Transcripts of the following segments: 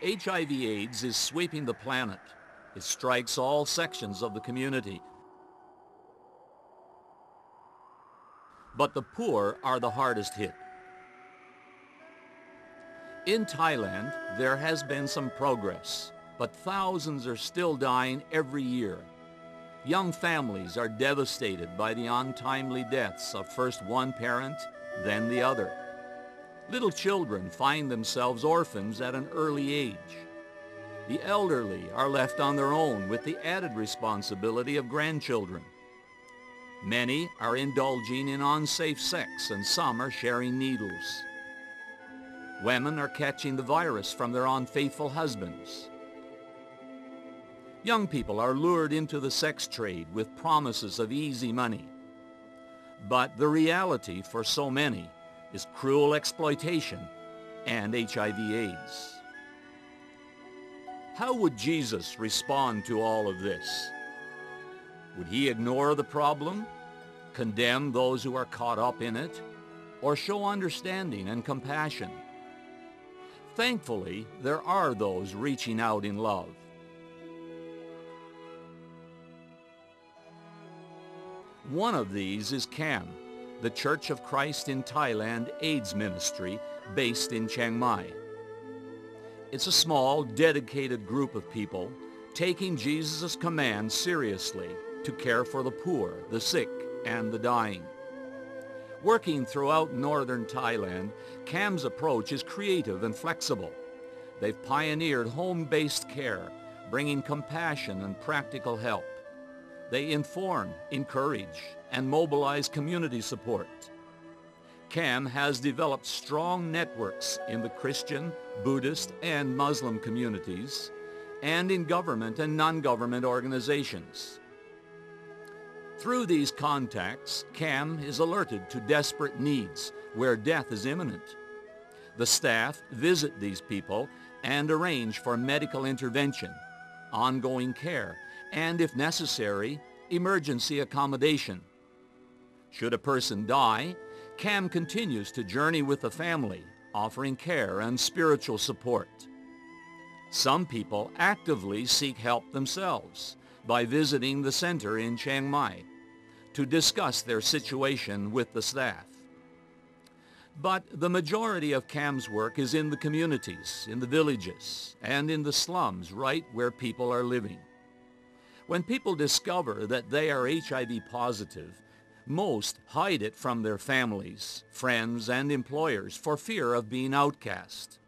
HIV/AIDS is sweeping the planet. It strikes all sections of the community. But the poor are the hardest hit. In Thailand, there has been some progress, but thousands are still dying every year. Young families are devastated by the untimely deaths of first one parent, then the other. Little children find themselves orphans at an early age. The elderly are left on their own with the added responsibility of grandchildren. Many are indulging in unsafe sex and some are sharing needles. Women are catching the virus from their unfaithful husbands. Young people are lured into the sex trade with promises of easy money. But the reality for so many is cruel exploitation and HIV/AIDS. How would Jesus respond to all of this? Would he ignore the problem, condemn those who are caught up in it, or show understanding and compassion? Thankfully, there are those reaching out in love. One of these is CAM, the Church of Christ in Thailand AIDS Ministry based in Chiang Mai. It's a small, dedicated group of people taking Jesus' command seriously to care for the poor, the sick, and the dying. Working throughout Northern Thailand, CAM's approach is creative and flexible. They've pioneered home-based care, bringing compassion and practical help. They inform, encourage, and mobilize community support. CAM has developed strong networks in the Christian, Buddhist, and Muslim communities, and in government and non-government organizations. Through these contacts, CAM is alerted to desperate needs where death is imminent. The staff visit these people and arrange for medical intervention, ongoing care, and if necessary, emergency accommodation. Should a person die, CAM continues to journey with the family, offering care and spiritual support. Some people actively seek help themselves by visiting the center in Chiang Mai to discuss their situation with the staff. But the majority of CAM's work is in the communities, in the villages, and in the slums right where people are living. When people discover that they are HIV positive, most hide it from their families, friends, and employers for fear of being outcast.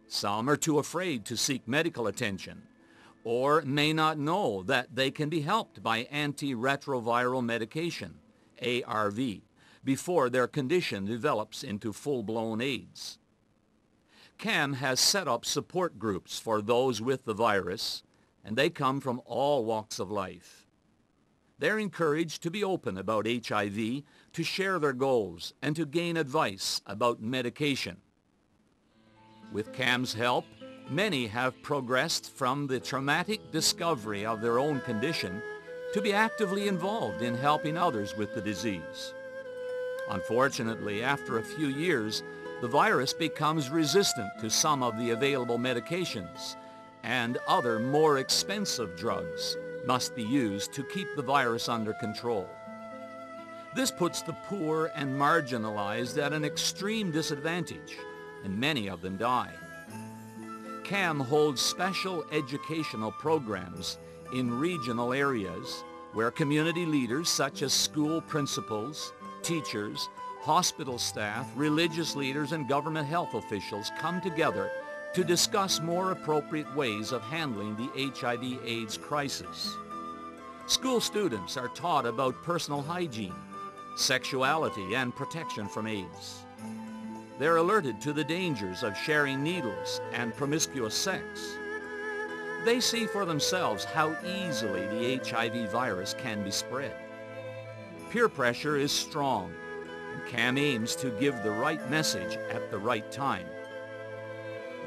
Some are too afraid to seek medical attention, or may not know that they can be helped by antiretroviral medication, ARV, before their condition develops into full-blown AIDS. CAM has set up support groups for those with the virus, and they come from all walks of life. They're encouraged to be open about HIV, to share their goals, and to gain advice about medication. With CAM's help, many have progressed from the traumatic discovery of their own condition to be actively involved in helping others with the disease. Unfortunately, after a few years, the virus becomes resistant to some of the available medications, and other more expensive drugs must be used to keep the virus under control. This puts the poor and marginalized at an extreme disadvantage, and many of them die. CAM holds special educational programs in regional areas where community leaders such as school principals, teachers, hospital staff, religious leaders, and government health officials come together to discuss more appropriate ways of handling the HIV/AIDS crisis. School students are taught about personal hygiene, sexuality, and protection from AIDS. They're alerted to the dangers of sharing needles and promiscuous sex. They see for themselves how easily the HIV virus can be spread. Peer pressure is strong, and CAM aims to give the right message at the right time.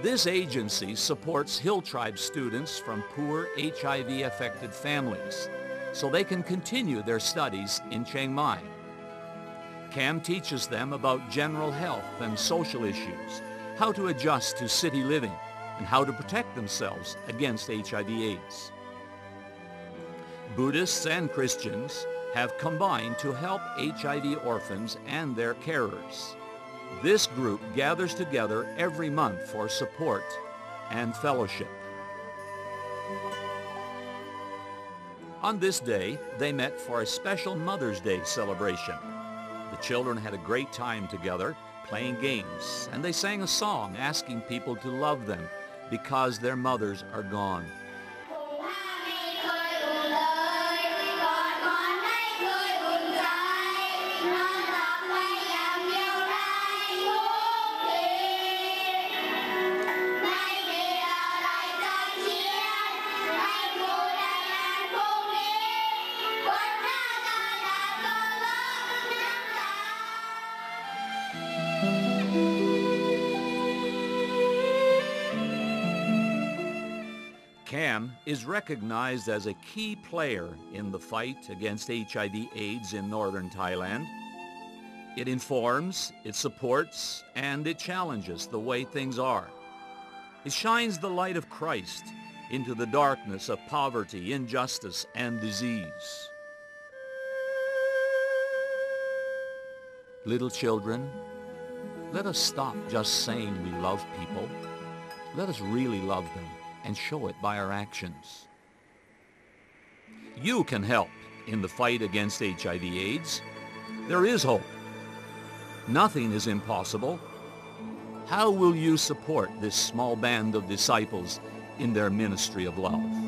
This agency supports Hill Tribe students from poor HIV-affected families so they can continue their studies in Chiang Mai. CAM teaches them about general health and social issues, how to adjust to city living, and how to protect themselves against HIV/AIDS. Buddhists and Christians have combined to help HIV orphans and their carers. This group gathers together every month for support and fellowship. On this day, they met for a special Mother's Day celebration. The children had a great time together, playing games, and they sang a song asking people to love them because their mothers are gone. CAM is recognized as a key player in the fight against HIV/AIDS in Northern Thailand. It informs, it supports, and it challenges the way things are. It shines the light of Christ into the darkness of poverty, injustice, and disease. Little children, let us stop just saying we love people. Let us really love them and show it by our actions. You can help in the fight against HIV/AIDS. There is hope. Nothing is impossible. How will you support this small band of disciples in their ministry of love?